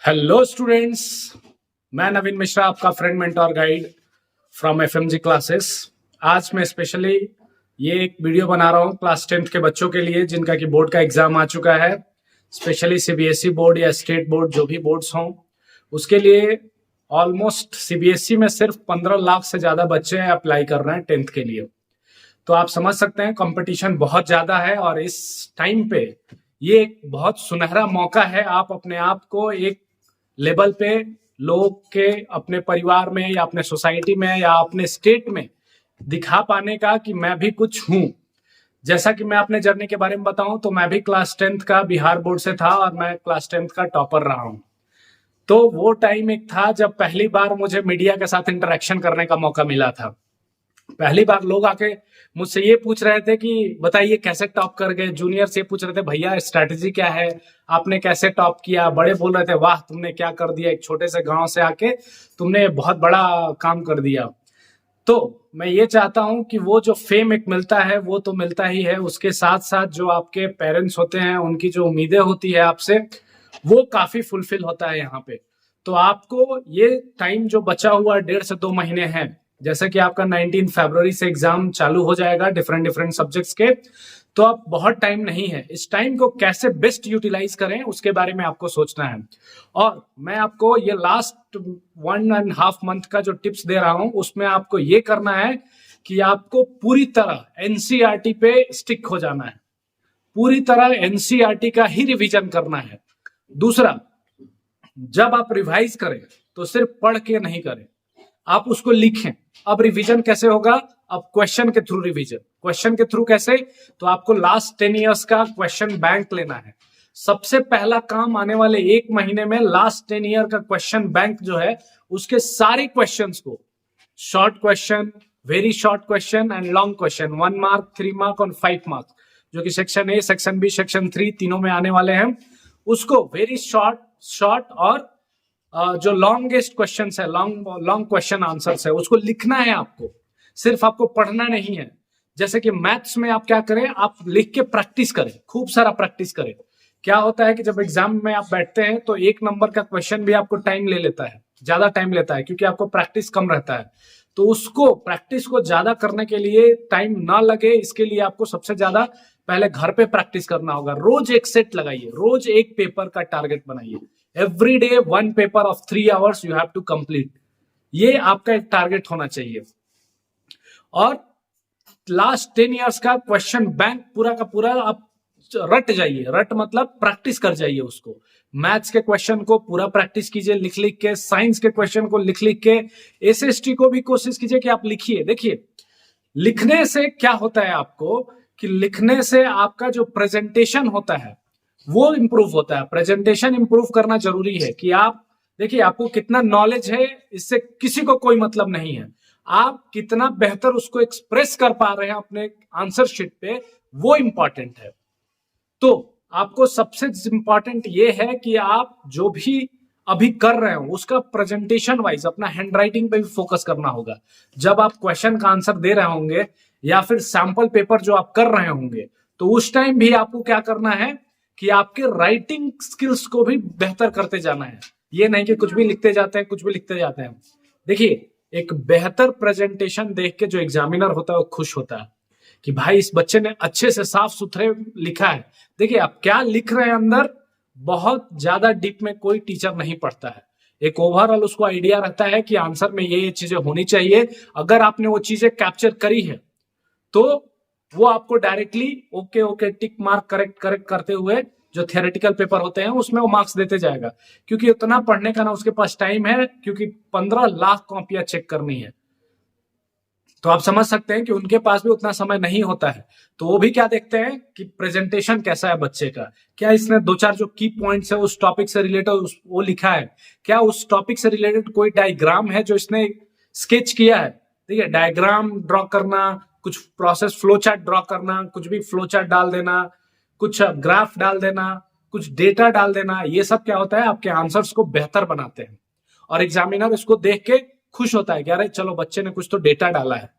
Hello students, मैं नवीन मिश्रा, आपका friend mentor guide from FMG classes. आज मैं स्पेशली ये एक वीडियो बना रहा हूँ क्लास 10th के बच्चों के लिए जिनका कि बोर्ड का एग्जाम आ चुका है। स्पेशली सीबीएसई बोर्ड या स्टेट बोर्ड जो भी बोर्ड्स हों उसके लिए ऑलमोस्ट सीबीएसई में सिर्फ 15 लाख से ज्यादा बच्चे अप्लाई कर रहे हैं 10th के लिए। तो आप समझ सकते हैं कंपटीशन बहुत ज्यादा है और इस टाइम पे ये एक बहुत सुनहरा मौका है आप अपने आप को एक लेवल पे लोग के अपने परिवार में या अपने सोसाइटी में या अपने स्टेट में दिखा पाने का कि मैं भी कुछ हूं। जैसा कि मैं अपने जर्नी के बारे में बताऊं तो मैं भी क्लास 10th का बिहार बोर्ड से था और मैं क्लास 10th का टॉपर रहा हूं। तो वो टाइम एक था जब पहली बार मुझे मीडिया के साथ इंटरेक्शन करने का मौका मिला था। पहली बार लोग आके मुझसे ये पूछ रहे थे कि बताइए कैसे टॉप कर गए। जूनियर्स ये पूछ रहे थे भैया स्ट्रैटेजी क्या है, आपने कैसे टॉप किया। बड़े बोल रहे थे वाह तुमने क्या कर दिया, एक छोटे से गांव से आके तुमने बहुत बड़ा काम कर दिया। तो मैं ये चाहता हूं कि वो जो फेम एक मिलता है वो तो मिलता ही है, उसके साथ साथ जो आपके पेरेंट्स होते हैं उनकी जो उम्मीदें होती है आपसे वो काफी फुलफिल होता है यहाँ पे। तो आपको ये टाइम जो बचा हुआ 1.5 से 2 महीने है, जैसे कि आपका 19 फरवरी से एग्जाम चालू हो जाएगा डिफरेंट डिफरेंट सब्जेक्ट्स के, तो अब बहुत टाइम नहीं है। इस टाइम को कैसे बेस्ट यूटिलाइज करें उसके बारे में आपको सोचना है। और मैं आपको ये लास्ट 1.5 मंथ का जो टिप्स दे रहा हूं उसमें आपको ये करना है कि आपको पूरी तरह एनसीईआरटी पे स्टिक हो जाना है, पूरी तरह एनसीईआरटी का ही रिवीजन करना है। दूसरा, जब आप रिवाइज करें तो सिर्फ पढ़ के नहीं करें, आप उसको लिखें। अब रिवीजन कैसे होगा? अब क्वेश्चन के थ्रू रिवीजन। क्वेश्चन के थ्रू कैसे? तो आपको लास्ट 10 इयर्स का क्वेश्चन बैंक लेना है। सबसे पहला काम आने वाले 1 महीने में लास्ट 10 ईयर का क्वेश्चन बैंक जो है उसके सारे क्वेश्चंस को, short question, very short question and long question, 1 mark, 3 mark और 5 मार्क, जो कि section A, section B, section 3 तीनों में आने वाले हैं, उसको वेरी शॉर्ट और जो लॉन्गेस्ट क्वेश्चन है, लॉन्ग क्वेश्चन आंसर है, उसको लिखना है आपको, सिर्फ आपको पढ़ना नहीं है। जैसे कि मैथ्स में आप क्या करें, आप लिख के प्रैक्टिस करें, खूब सारा प्रैक्टिस करें। क्या होता है कि जब एग्जाम में आप बैठते हैं तो 1 नंबर का क्वेश्चन भी आपको टाइम ले लेता है, ज्यादा टाइम लेता है, क्योंकि आपको प्रैक्टिस कम रहता है। तो उसको प्रैक्टिस को ज्यादा करने के लिए, टाइम ना लगे इसके लिए आपको सबसे ज्यादा पहले घर पे प्रैक्टिस करना होगा। रोज एक सेट लगाइए, रोज एक पेपर का टारगेट बनाइए। Every day 1 paper of 3 hours you have to complete, ये आपका एक टारगेट होना चाहिए। और लास्ट 10 इयर्स का क्वेश्चन बैंक पूरा का पूरा आप रट जाइए। रट मतलब प्रैक्टिस कर जाइए उसको। मैथ्स के क्वेश्चन को पूरा प्रैक्टिस कीजिए लिख लिख के, साइंस के क्वेश्चन को लिख लिख के, एसएसटी को भी कोशिश कीजिए कि आप लिखिए। देखिए, लिखने से क्या होता है आपको कि लिखने से आपका जो प्रेजेंटेशन होता है वो इंप्रूव होता है। प्रेजेंटेशन इंप्रूव करना जरूरी है कि आप देखिए आपको कितना नॉलेज है इससे किसी को कोई मतलब नहीं है, आप कितना बेहतर उसको एक्सप्रेस कर पा रहे हैं अपने आंसर शीट पे, वो इंपॉर्टेंट है। तो आपको सबसे इंपॉर्टेंट ये है कि आप जो भी अभी कर रहे हो उसका प्रेजेंटेशन वाइज अपना हैंड राइटिंग पे भी फोकस करना होगा। जब आप क्वेश्चन का आंसर दे रहे होंगे या फिर सैंपल पेपर जो आप कर रहे होंगे तो उस टाइम भी आपको क्या करना है कि आपके राइटिंग स्किल्स को भी बेहतर करते जाना है। ये नहीं कि कुछ भी लिखते जाते हैं, कुछ भी लिखते जाते हैं। देखिए, एक बेहतर प्रेजेंटेशन देख के जो एग्जामिनर होता है वो खुश होता है कि भाई इस बच्चे ने अच्छे से साफ सुथरे लिखा है। देखिए, आप क्या लिख रहे हैं अंदर बहुत ज्यादा डीप में कोई टीचर नहीं पढ़ता है। एक ओवरऑल उसको आइडिया रहता है कि आंसर में ये चीजें होनी चाहिए। अगर आपने वो चीजें कैप्चर करी है तो वो आपको directly okay okay tick mark correct करते हुए जो थियोरेटिकल पेपर होते हैं उसमें वो मार्क्स देते जाएगा, क्योंकि उतना पढ़ने का ना उसके पास टाइम है, क्योंकि 15 लाख कॉपियां चेक करनी है। तो आप समझ सकते हैं कि उनके पास भी उतना समय नहीं होता है। तो वो भी क्या देखते हैं कि प्रेजेंटेशन कैसा है बच्चे का, क्या इसने 2-4 जो की पॉइंट्स है उस टॉपिक से रिलेटेड वो लिखा है, क्या उस टॉपिक से रिलेटेड कोई डायग्राम है जो इसने स्केच किया है। ठीक है, डायग्राम ड्रॉ करना, कुछ प्रोसेस फ्लो चार्ट ड्रॉ करना, कुछ भी फ्लो चार्ट डाल देना, कुछ ग्राफ डाल देना, कुछ डेटा डाल देना, ये सब क्या होता है आपके आंसर्स को बेहतर बनाते हैं। और एग्जामिनर इसको देख के खुश होता है कि अरे चलो बच्चे ने कुछ तो डेटा डाला है।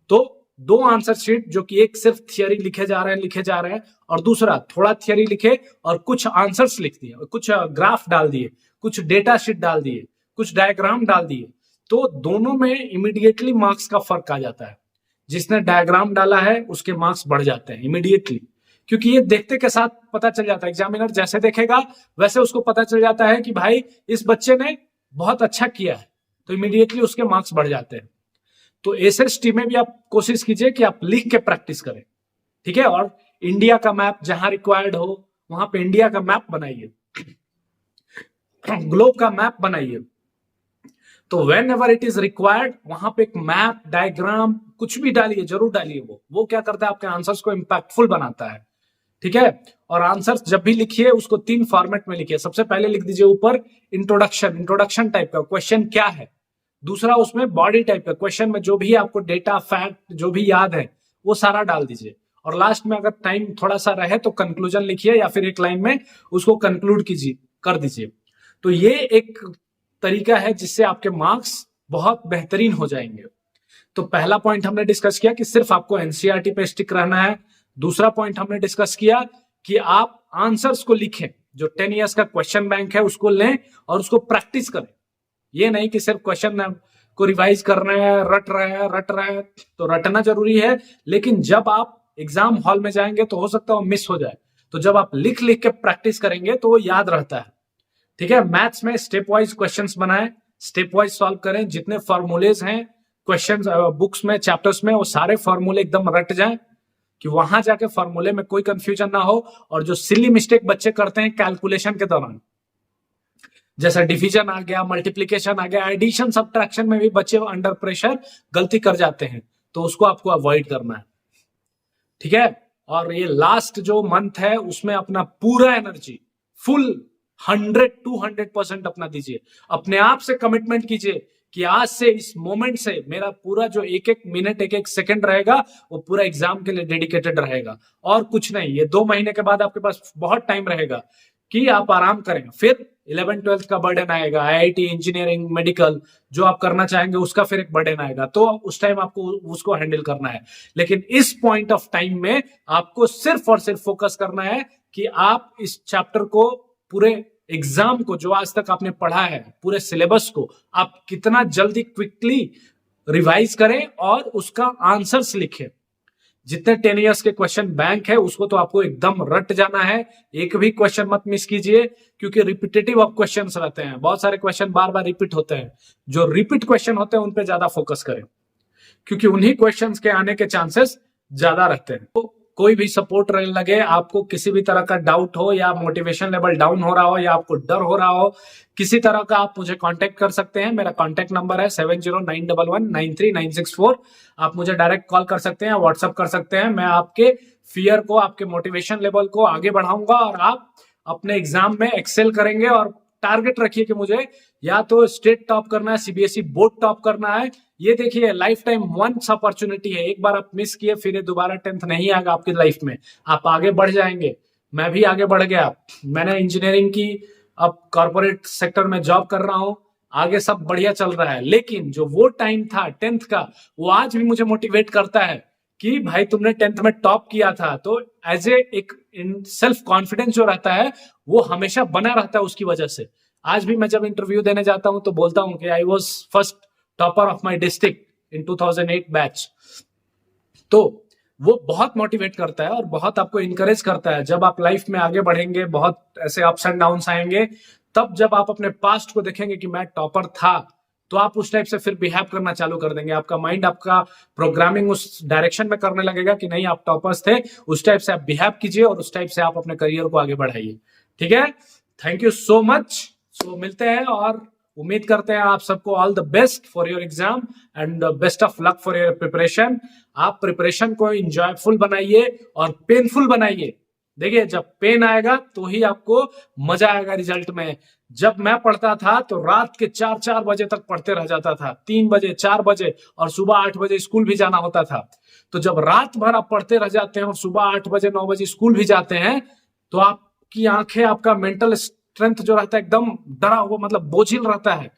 तो दो आंसर शीट जो कि एक सिर्फ थियरी लिखे जा रहे हैं और दूसरा थोड़ा थियरी लिखे और कुछ आंसर्स लिख दिए, कुछ ग्राफ डाल दिए, कुछ डेटा शीट डाल दिए, कुछ डायग्राम डाल दिए, तो दोनों में इमीडिएटली मार्क्स का फर्क आ जाता है। जिसने डायग्राम डाला है उसके मार्क्स बढ़ जाते हैं इमीडिएटली, क्योंकि ये देखते के साथ पता चल जाता है। एग्जामिनर जैसे देखेगा वैसे उसको पता चल जाता है कि भाई इस बच्चे ने बहुत अच्छा किया है, तो इमीडिएटली उसके मार्क्स बढ़ जाते हैं। तो एसएसटी में भी आप कोशिश कीजिए कि आप लिख के प्रैक्टिस करें, ठीक है। और इंडिया का मैप जहां रिक्वायर्ड हो वहां पे इंडिया का मैप बनाइए, ग्लोब का मैप बनाइए। तो when ever it is required वहां पे एक मैप, डायग्राम कुछ भी डालिए, जरूर डालिए। वो क्या करता है, आपके आंसर्स को इंपैक्टफुल बनाता है, ठीक है। और आंसर्स जब भी लिखिए उसको 3 फॉर्मेट में लिखिए। सबसे पहले लिख दीजिए ऊपर इंट्रोडक्शन टाइप का क्वेश्चन क्या है। दूसरा उसमें बॉडी टाइप का क्वेश्चन में जो भी आपको डेटा फैक्ट जो भी याद है वो सारा डाल दीजिए। और लास्ट में अगर टाइम थोड़ा सा रहे तो कंक्लूजन लिखिए या फिर एक लाइन में उसको कंक्लूड कर दीजिए। तो ये एक तरीका है जिससे आपके मार्क्स बहुत बेहतरीन हो जाएंगे। तो पहला पॉइंट हमने डिस्कस किया कि सिर्फ आपको एनसीईआरटी पे स्टिक रहना है। दूसरा पॉइंट हमने डिस्कस किया कि आप आंसर्स को लिखें, जो 10 इयर्स का क्वेश्चन बैंक है उसको लें और उसको प्रैक्टिस करें। ये नहीं कि सिर्फ क्वेश्चन को रिवाइज कर रहे हैं, रट रहे हैं। तो रटना जरूरी है, लेकिन जब आप एग्जाम हॉल में जाएंगे तो हो सकता है वो मिस हो जाए। तो जब आप लिख लिख के प्रैक्टिस करेंगे तो वो याद रहता है, ठीक है। मैथ्स में स्टेप वाइज क्वेश्चंस बनाएं, स्टेप वाइज सॉल्व करें। जितने फॉर्मूलेज हैं क्वेश्चंस बुक्स में, चैप्टर्स में, वो सारे फॉर्मूले एकदम रट जाएं कि वहां जाके फॉर्मूले में कोई कंफ्यूजन ना हो। और जो सिली मिस्टेक बच्चे करते हैं कैलकुलेशन के दौरान, जैसा डिवीजन आ गया, मल्टीप्लीकेशन आ गया, एडिशन सब्ट्रैक्शन में भी बच्चे अंडर प्रेशर गलती कर जाते हैं, तो उसको आपको अवॉइड करना है, ठीक है। और ये लास्ट जो मंथ है उसमें अपना पूरा एनर्जी फुल 100-200% अपना दीजिए। अपने आप से कमिटमेंट कीजिए कि आज से इस मोमेंट से मेरा पूरा जो एक एक मिनट, एक एक सेकंड रहेगा वो पूरा एग्जाम के लिए डेडिकेटेड रहेगा और कुछ नहीं। ये 2 महीने के बाद आपके पास बहुत टाइम रहेगा कि आप आराम करें। फिर 11th-12th का बर्डन आएगा, आईआईटी, इंजीनियरिंग, मेडिकल जो आप करना चाहेंगे उसका फिर एक बर्डन आएगा, तो उस टाइम आपको उसको हैंडल करना है। लेकिन इस पॉइंट ऑफ टाइम में आपको सिर्फ और सिर्फ फोकस करना है कि आप इस चैप्टर को, पूरे एग्जाम को, जो आज तक आपने पढ़ा है, पूरे सिलेबस को आप कितना जल्दी क्विकली रिवाइज करें और उसका आंसर्स लिखें। जितने 10 इयर्स के क्वेश्चन बैंक है उसको तो आपको एकदम रट जाना है। एक भी क्वेश्चन मत मिस कीजिए, क्योंकि रिपीटेटिव ऑफ क्वेश्चंस रहते हैं, बहुत सारे क्वेश्चन बार बार रिपीट होते हैं। जो रिपीट क्वेश्चन होते हैं उन पे ज्यादा फोकस करें, क्योंकि उन्हीं क्वेश्चंस के आने के चांसेस ज्यादा रहते हैं। तो कोई भी सपोर्ट लगे, आपको किसी भी तरह का डाउट हो या मोटिवेशन लेवल डाउन हो रहा हो या आपको डर हो रहा हो किसी तरह का, आप मुझे कांटेक्ट कर सकते हैं। मेरा कांटेक्ट नंबर है 7091193964। आप मुझे डायरेक्ट कॉल कर सकते हैं, व्हाट्सएप कर सकते हैं। मैं आपके फियर को, आपके मोटिवेशन लेवल को आगे बढ़ाऊंगा और आप अपने एग्जाम में एक्सेल करेंगे। और टारगेट रखिए कि मुझे या तो स्टेट टॉप करना है, सीबीएसई बोर्ड टॉप करना है। ये देखिए लाइफ टाइम वंस अपॉर्चुनिटी है, एक बार आप मिस किए फिर ये दोबारा 10th नहीं आएगा आपकी लाइफ में। आप आगे बढ़ जाएंगे, मैं भी आगे बढ़ गया। मैंने इंजीनियरिंग की, अब कॉर्पोरेट सेक्टर में जॉब कर रहा हूं, आगे सब बढ़िया चल रहा है। लेकिन जो वो टाइम था 10th का, वो आज भी मुझे मोटिवेट करता है कि भाई तुमने 10th में टॉप किया था। तो एज ए एक सेल्फ कॉन्फिडेंस जो रहता है वो हमेशा बना रहता है उसकी वजह से। आज भी मैं जब इंटरव्यू देने जाता हूं तो बोलता हूं कि I was first topper of my district in 2008 batch. तो वो बहुत मोटिवेट करता है और बहुत आपको इंकरेज करता है। जब आप लाइफ में आगे बढ़ेंगे, बहुत ऐसे अप्स एंड डाउन्स आएंगे, तब जब आप अपने पास्ट को देखेंगे कि मैं टॉपर था, तो आप उस टाइप से फिर बिहेव करना चालू कर देंगे। आपका माइंड, आपका प्रोग्रामिंग उस डायरेक्शन में करने लगेगा कि नहीं आप टॉपर्स थे। उस टाइप से आप बिहेव कीजिए और उस टाइप से आप अपने करियर को आगे बढ़ाइए, ठीक है। Thank you so much. So मिलते हैं और उम्मीद करते हैं आप सबको all the best for your exam and best of luck for your preparation. आप प्रिपरेशन को इंजॉयफुल बनाइए और पेनफुल बनाइए। देखिए जब पेन आएगा तो ही आपको मजा आएगा रिजल्ट में। जब मैं पढ़ता था तो रात के 4-4 बजे तक पढ़ते रह जाता था, 3 बजे 4 बजे, और सुबह 8 बजे स्कूल भी जाना होता था। तो जब रात भर आप पढ़ते रह जाते हैं और सुबह 8 बजे 9 बजे स्कूल भी जाते हैं, तो आपकी आंखें, आपका मेंटल स्ट्रेंथ जो रहता है एकदम डरा हुआ, मतलब बोझिल रहता है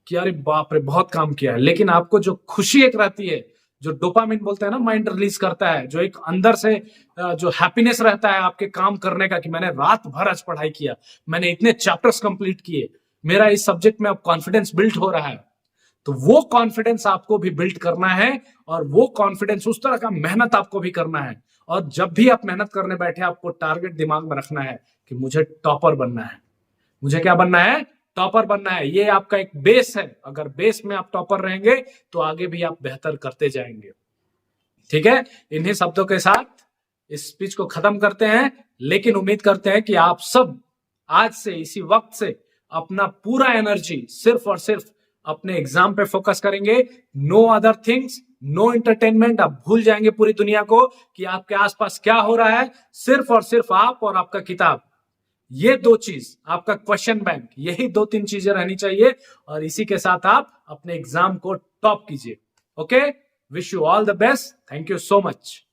कि अरे बाप रे बहुत काम किया है। लेकिन आपको जो खुशी एक रहती है जो डोपामिन बोलते हैं ना, माइंड रिलीज करता है, जो एक अंदर से जो हैप्पीनेस रहता है आपके काम करने का कि मैंने रात भर आज पढ़ाई किया, मैंने इतने चैप्टर्स कंप्लीट किए, मेरा इस सब्जेक्ट में अब कॉन्फिडेंस बिल्ड हो रहा है। तो वो कॉन्फिडेंस आपको भी बिल्ड करना है और वो कॉन्फिडेंस, उस तरह का मेहनत आपको भी करना है। और जब भी आप मेहनत करने बैठे आपको टारगेट दिमाग में रखना है कि मुझे टॉपर बनना है। मुझे क्या बनना है? टॉपर बनना है। ये आपका एक बेस है। अगर बेस में आप टॉपर रहेंगे तो आगे भी आप बेहतर करते जाएंगे। ठीक है, इन्हीं शब्दों के साथ इस स्पीच को खत्म करते हैं, लेकिन उम्मीद करते हैं कि आप सब आज से इसी वक्त से अपना पूरा एनर्जी सिर्फ और सिर्फ अपने एग्जाम पे फोकस करेंगे। No other things, no entertainment. आप भूल जाएंगे पूरी दुनिया को कि आपके आसपास क्या हो रहा है। सिर्फ और सिर्फ आप और आपका किताब, ये दो चीज, आपका क्वेश्चन बैंक, यही 2-3 चीजें रहनी चाहिए और इसी के साथ आप अपने एग्जाम को टॉप कीजिए। Okay, wish you all the best. Thank you so much.